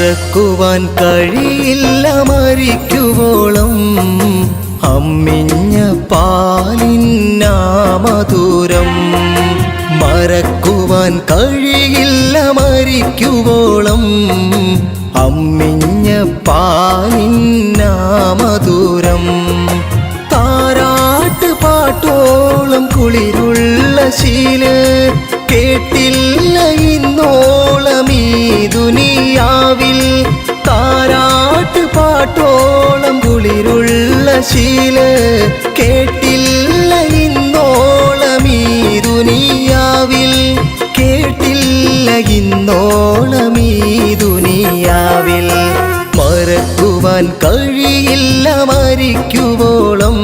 മറക്കുവാൻ കഴിയില്ല മരിക്കുവോളം അമ്മിഞ്ഞ പാലിന്നാ മധുരം. മറക്കുവാൻ കഴിയില്ല മരിക്കുവോളം അമ്മിഞ്ഞ പാലിന്നാ മധുരം. താരാട്ട് പാട്ടോളം കുളിരുള്ള ശീല കേട്ടില്ല ഇന്നോളം ഈ ദുനിയാവിൽ. താരാട്ട് പാട്ടോളം കുളിരുള്ള ശീല കേട്ടില്ല ഇന്നോളം ഈ ദുനിയാവിൽ. കേട്ടില്ല ഇന്നോളം ഈ ദുനിയാവിൽ. മറക്കുവാൻ കഴിയില്ല മരിക്കുവോളം